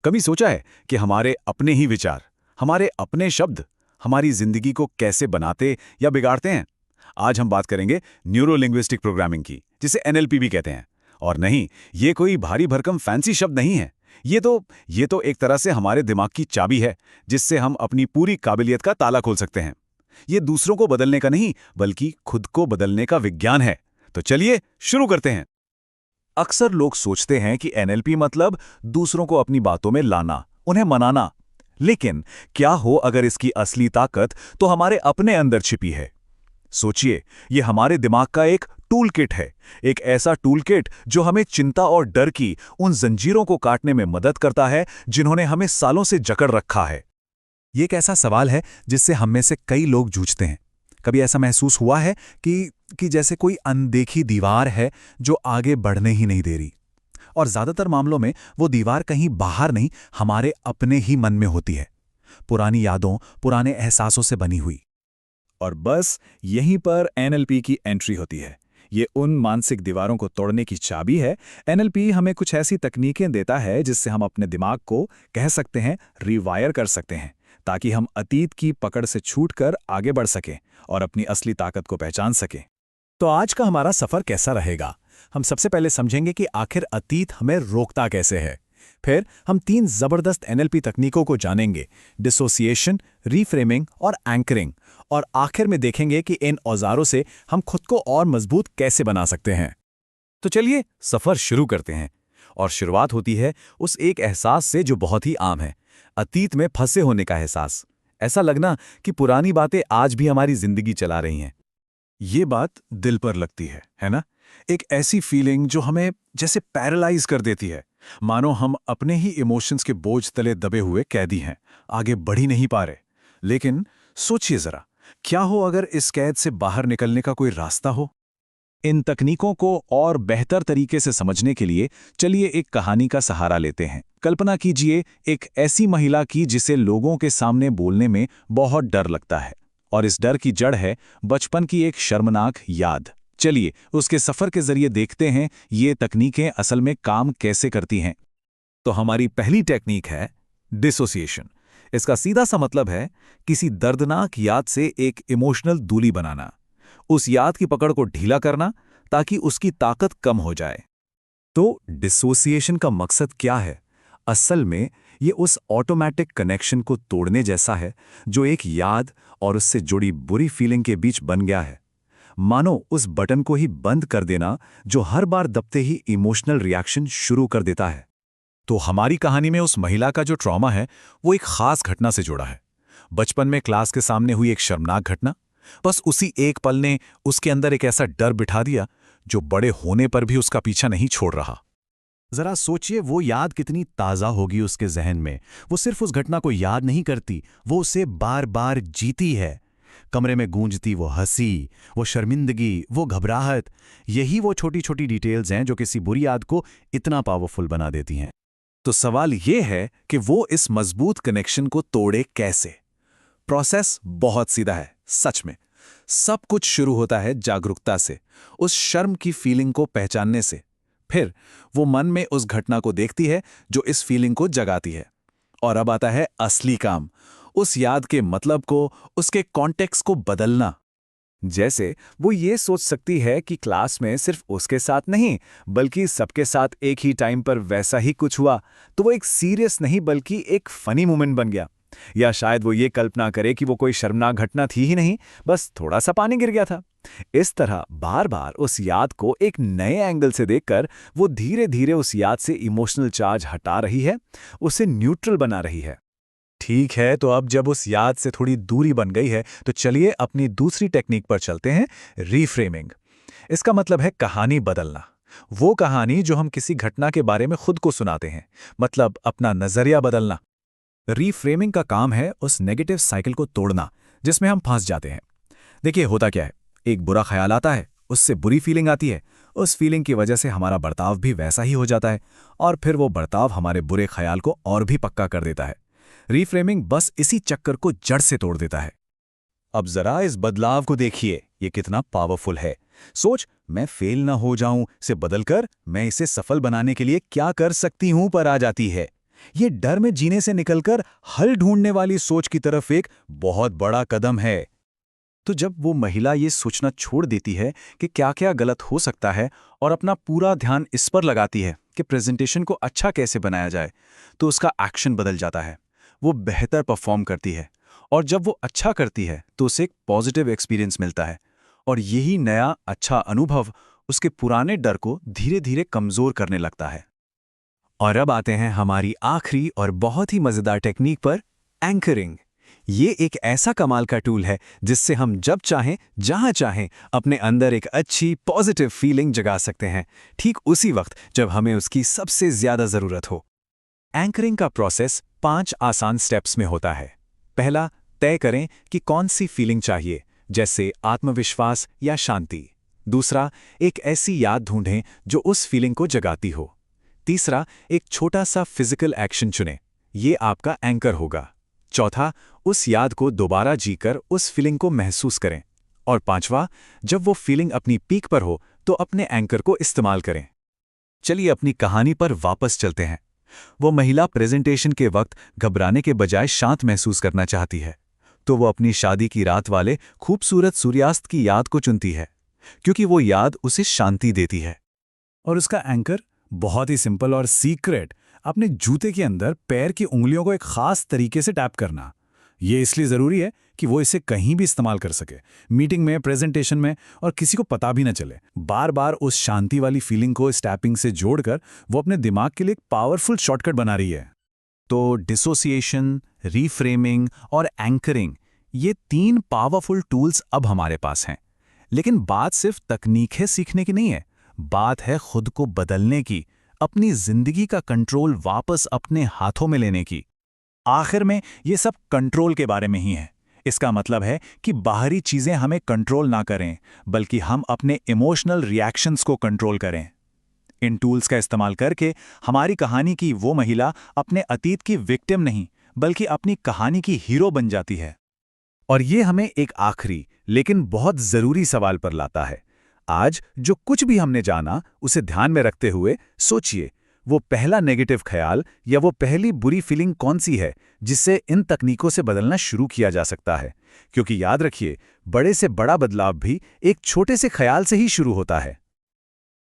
कभी सोचा है कि हमारे अपने ही विचार, हमारे अपने शब्द, हमारी जिंदगी को कैसे बनाते या बिगाड़ते हैं? आज हम बात करेंगे न्यूरो लिंग्विस्टिक प्रोग्रामिंग की, जिसे एनएलपी भी कहते हैं। और नहीं, ये कोई भारी भरकम फैंसी शब्द नहीं है। ये तो एक तरह से हमारे दिमाग की चाबी है, जिससे हम अपनी पूरी काबिलियत का ताला खोल सकते हैं। ये दूसरों को बदलने का नहीं, बल्कि खुद को बदलने का विज्ञान है। तो चलिए शुरू करते हैं। अक्सर लोग सोचते हैं कि एनएलपी मतलब दूसरों को अपनी बातों में लाना, उन्हें मनाना। लेकिन क्या हो अगर इसकी असली ताकत तो हमारे अपने अंदर छिपी है? सोचिए, ये हमारे दिमाग का एक टूल किट है। एक ऐसा टूल किट जो हमें चिंता और डर की उन जंजीरों को काटने में मदद करता है जिन्होंने हमें सालों से जकड़ रखा है। ये एक ऐसा सवाल है जिससे हम में से कई लोग जूझते हैं। कभी ऐसा महसूस हुआ है कि जैसे कोई अनदेखी दीवार है जो आगे बढ़ने ही नहीं दे रही? और ज्यादातर मामलों में वो दीवार कहीं बाहर नहीं, हमारे अपने ही मन में होती है। पुरानी यादों, पुराने एहसासों से बनी हुई। और बस यहीं पर एनएलपी की एंट्री होती है। ये उन मानसिक दीवारों को तोड़ने की चाबी है। एनएलपी हमें कुछ ऐसी तकनीकें देता है जिससे हम अपने दिमाग को, कह सकते हैं, रिवायर कर सकते हैं, ताकि हम अतीत की पकड़ से छूटकर आगे बढ़ सकें और अपनी असली ताकत को पहचान सकें। तो आज का हमारा सफर कैसा रहेगा? हम सबसे पहले समझेंगे कि आखिर अतीत हमें रोकता कैसे है। फिर हम 3 जबरदस्त एनएलपी तकनीकों को जानेंगे: डिसोसिएशन, रीफ्रेमिंग और एंकरिंग। और आखिर में देखेंगे कि इन औजारों से हम खुद को और मजबूत कैसे बना सकते हैं। तो चलिए सफर शुरू करते हैं। और शुरुआत होती है उस एक एहसास से जो बहुत ही आम है, अतीत में फंसे होने का एहसास। ऐसा लगना कि पुरानी बातें आज भी हमारी जिंदगी चला रही हैं। ये बात दिल पर लगती है ना? एक ऐसी फीलिंग जो हमें जैसे पैरालाइज कर देती है, मानो हम अपने ही इमोशंस के बोझ तले दबे हुए कैदी हैं, आगे बढ़ ही नहीं पा रहे। लेकिन सोचिए जरा, क्या हो अगर इस कैद से बाहर निकलने का कोई रास्ता हो? इन तकनीकों को और बेहतर तरीके से समझने के लिए चलिए एक कहानी का सहारा लेते हैं। कल्पना कीजिए एक ऐसी महिला की जिसे लोगों के सामने बोलने में बहुत डर लगता है, और इस डर की जड़ है बचपन की एक शर्मनाक याद। चलिए उसके सफर के जरिए देखते हैं ये तकनीकें असल में काम कैसे करती हैं। तो हमारी पहली टेक्निक है डिसोसिएशन। इसका सीधा सा मतलब है किसी दर्दनाक याद से एक इमोशनल दूरी बनाना, उस याद की पकड़ को ढीला करना ताकि उसकी ताकत कम हो जाए। तो डिसोसिएशन का मकसद क्या है? असल में ये उस ऑटोमेटिक कनेक्शन को तोड़ने जैसा है जो एक याद और उससे जुड़ी बुरी फीलिंग के बीच बन गया है। मानो उस बटन को ही बंद कर देना जो हर बार दबते ही इमोशनल रिएक्शन शुरू कर देता है। तो हमारी कहानी में उस महिला का जो ट्रॉमा है वो एक खास घटना से जुड़ा है। बचपन में क्लास के सामने हुई एक शर्मनाक घटना। बस उसी एक पल ने उसके अंदर एक ऐसा डर बिठा दिया जो बड़े होने पर भी उसका पीछा नहीं छोड़ रहा। जरा सोचिए वो याद कितनी ताज़ा होगी उसके जहन में। वो सिर्फ उस घटना को याद नहीं करती, वो उसे बार बार जीती है। कमरे में गूंजती वो हंसी, वो शर्मिंदगी, वो घबराहट, यही वो छोटी छोटी डिटेल्स हैं जो किसी बुरी याद को इतना पावरफुल बना देती हैं। तो सवाल ये है कि वो इस मजबूत कनेक्शन को तोड़े कैसे? प्रोसेस बहुत सीधा है, सच में। सब कुछ शुरू होता है जागरूकता से, उस शर्म की फीलिंग को पहचानने से। फिर वो मन में उस घटना को देखती है जो इस फीलिंग को जगाती है। और अब आता है असली काम, उस याद के मतलब को, उसके कॉन्टेक्स्ट को बदलना। जैसे वो ये सोच सकती है कि क्लास में सिर्फ उसके साथ नहीं बल्कि सबके साथ एक ही टाइम पर वैसा ही कुछ हुआ, तो वो एक सीरियस नहीं बल्कि एक फनी मोमेंट बन गया। या शायद वो ये कल्पना करे कि वो कोई शर्मनाक घटना थी ही नहीं, बस थोड़ा सा पानी गिर गया था। इस तरह बार बार उस याद को एक नए एंगल से देखकर वो धीरे धीरे उस याद से इमोशनल चार्ज हटा रही है, उसे न्यूट्रल बना रही है। ठीक है, तो अब जब उस याद से थोड़ी दूरी बन गई है तो चलिए अपनी दूसरी टेक्निक पर चलते हैं, रीफ्रेमिंग। इसका मतलब है कहानी बदलना। वो कहानी जो हम किसी घटना के बारे में खुद को सुनाते हैं, मतलब अपना नजरिया बदलना। रीफ्रेमिंग का काम है उस नेगेटिव साइकिल को तोड़ना जिसमें हम फंस जाते हैं। देखिए होता क्या है, एक बुरा ख्याल आता है, उससे बुरी फीलिंग आती है, उस फीलिंग की वजह से हमारा बर्ताव भी वैसा ही हो जाता है, और फिर वो बर्ताव हमारे बुरे ख्याल को और भी पक्का कर देता है। रीफ्रेमिंग बस इसी चक्कर को जड़ से तोड़ देता है। अब जरा इस बदलाव को देखिए, ये कितना पावरफुल है। सोच, मैं फेल ना हो जाऊं से बदलकर मैं इसे सफल बनाने के लिए क्या कर सकती हूं पर आ जाती है। ये डर में जीने से निकलकर हल ढूंढने वाली सोच की तरफ एक बहुत बड़ा कदम है। तो जब वो महिला ये सोचना छोड़ देती है कि क्या-क्या गलत हो सकता है और अपना पूरा ध्यान इस पर लगाती है कि प्रेजेंटेशन को अच्छा कैसे बनाया जाए, तो उसका एक्शन बदल जाता है। वो बेहतर परफॉर्म करती है और जब वो अच्छा करती है तो उसे एक पॉजिटिव एक्सपीरियंस मिलता है और यही नया अच्छा अनुभव उसके पुराने डर को धीरे-धीरे कमज़ोर करने लगता है। और अब आते हैं हमारी आखिरी और बहुत ही मज़ेदार टेक्निक पर, एंकरिंग। ये एक ऐसा कमाल का टूल है जिससे हम जब चाहें, जहां चाहें, अपने अंदर एक अच्छी पॉजिटिव फीलिंग जगा सकते हैं, ठीक उसी वक्त जब हमें उसकी सबसे ज्यादा जरूरत हो। एंकरिंग का प्रोसेस 5 आसान स्टेप्स में होता है। पहला, तय करें कि कौन सी फीलिंग चाहिए, जैसे आत्मविश्वास या शांति। दूसरा, एक ऐसी याद ढूंढें जो उस फीलिंग को जगाती हो। तीसरा, एक छोटा सा फिजिकल एक्शन चुनें, ये आपका एंकर होगा। चौथा, उस याद को दोबारा जीकर उस फीलिंग को महसूस करें। और पांचवा, जब वो फीलिंग अपनी पीक पर हो तो अपने एंकर को इस्तेमाल करें। चलिए अपनी कहानी पर वापस चलते हैं। वो महिला प्रेजेंटेशन के वक्त घबराने के बजाय शांत महसूस करना चाहती है, तो वो अपनी शादी की रात वाले खूबसूरत सूर्यास्त की याद को चुनती है, क्योंकि वो याद उसे शांति देती है। और उसका एंकर बहुत ही सिंपल और सीक्रेट, अपने जूते के अंदर पैर की उंगलियों को एक खास तरीके से टैप करना। ये इसलिए ज़रूरी है कि वो इसे कहीं भी इस्तेमाल कर सके, मीटिंग में, प्रेजेंटेशन में, और किसी को पता भी न चले। बार बार उस शांति वाली फीलिंग को इस टैपिंग से जोड़कर वो अपने दिमाग के लिए एक पावरफुल शॉर्टकट बना रही है। तो डिसोसिएशन, रीफ्रेमिंग और एंकरिंग, ये 3 पावरफुल टूल्स अब हमारे पास हैं। लेकिन बात सिर्फ तकनीक है सीखने की नहीं है, बात है खुद को बदलने की, अपनी जिंदगी का कंट्रोल वापस अपने हाथों में लेने की। आखिर में ये सब कंट्रोल के बारे में ही है। इसका मतलब है कि बाहरी चीजें हमें कंट्रोल ना करें, बल्कि हम अपने इमोशनल रिएक्शंस को कंट्रोल करें। इन टूल्स का इस्तेमाल करके हमारी कहानी की वो महिला अपने अतीत की विक्टिम नहीं, बल्कि अपनी कहानी की हीरो बन जाती है। और ये हमें एक आखिरी लेकिन बहुत जरूरी सवाल पर लाता है। आज जो कुछ भी हमने जाना, उसे ध्यान में रखते हुए सोचिए, वो पहला नेगेटिव ख्याल या वो पहली बुरी फीलिंग कौन सी है जिससे इन तकनीकों से बदलना शुरू किया जा सकता है। क्योंकि याद रखिए, बड़े से बड़ा बदलाव भी एक छोटे से ख्याल से ही शुरू होता है।